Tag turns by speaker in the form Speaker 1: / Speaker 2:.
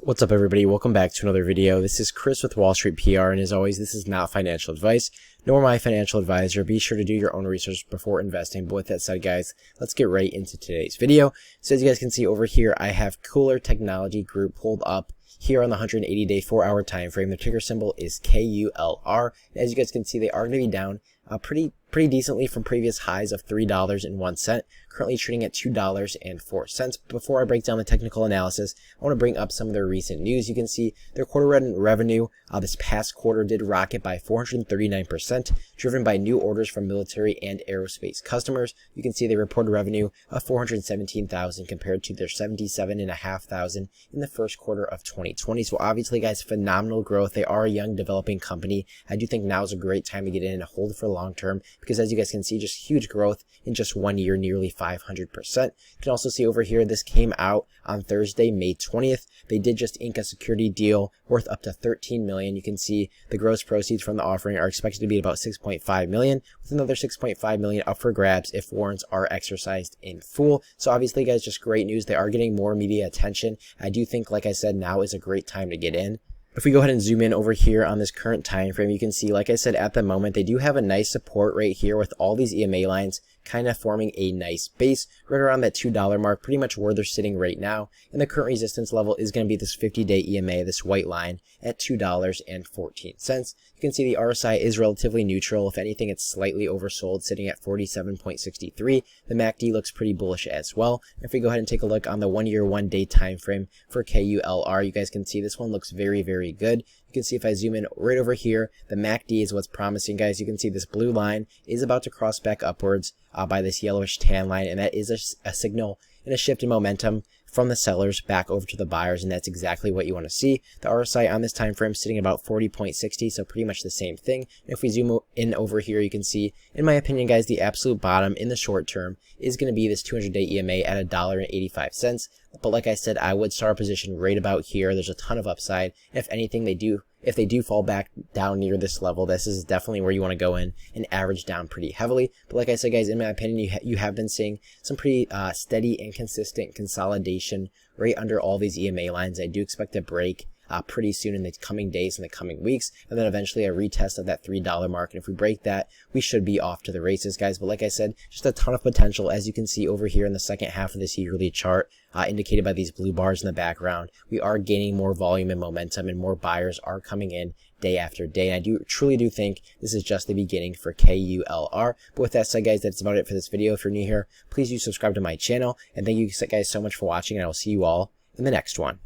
Speaker 1: What's up everybody, welcome back to another video. This is Chris with Wall Street PR, and as always, this is not financial advice, nor my financial advisor. Be sure to do your own research before investing. But with that said guys, let's get right into today's video. So as you guys can see over here, I have KULR Technology Group pulled up here on the 180-day 4-hour time frame. The ticker symbol is KULR. And as you guys can see, they are going to be down pretty decently from previous highs of $3.01, currently trading at $2.04. Before I break down the technical analysis, I want to bring up some of their recent news. You can see their quarter-end revenue this past quarter did rocket by 439%, driven by new orders from military and aerospace customers. You can see they reported revenue of $417,000 compared to their $77,500 in the first quarter of 2020. So obviously guys, phenomenal growth. They are a young developing company. I do think now is a great time to get in and hold for long term, because as you guys can see, just huge growth in just 1 year, nearly 500%. You can also see over here, this came out on Thursday, May 20th. They did just ink a security deal worth up to $13 million. You can see the gross proceeds from the offering are expected to be about $6.5 million, with another $6.5 million up for grabs if warrants are exercised in full. So obviously guys, just great news. They are getting more media attention. I do think, like I said, now is a great time to get in. If we go ahead and zoom in over here on this current time frame, you can see, like I said, at the moment, they do have a nice support right here with all these EMA lines kind of forming a nice base right around that $2 mark, pretty much where they're sitting right now. And the current resistance level is going to be this 50-day EMA, this white line at $2.14. You can see the RSI is relatively neutral. If anything, it's slightly oversold, sitting at 47.63. The MACD looks pretty bullish as well. If we go ahead and take a look on the 1 year, 1 day time frame for KULR, you guys can see this one looks very, very good. You can see if I zoom in right over here, the MACD is what's promising, guys. You can see this blue line is about to cross back upwards by this yellowish tan line, and that is a signal and a shift in momentum from the sellers back over to the buyers, and that's exactly what you want to see. The RSI on this time frame sitting at about 40.60, so pretty much the same thing. If we zoom in over here, you can see, in my opinion guys, the absolute bottom in the short term is going to be this 200-day EMA at $1.85. But like I said, I would start a position right about here. There's a ton of upside. If anything, if they do fall back down near this level, this is definitely where you want to go in and average down pretty heavily. But like I said guys, in my opinion, you have been seeing some pretty steady and consistent consolidation right under all these EMA lines. I do expect a break pretty soon in the coming days and the coming weeks, and then eventually a retest of that $3 mark. And if we break that, we should be off to the races, guys. But like I said, just a ton of potential, as you can see over here in the second half of this yearly chart, indicated by these blue bars in the background. We are gaining more volume and momentum, and more buyers are coming in day after day. And I truly do think this is just the beginning for KULR. But with that said guys, that's about it for this video. If you're new here, please do subscribe to my channel, and thank you guys so much for watching, and I will see you all in the next one.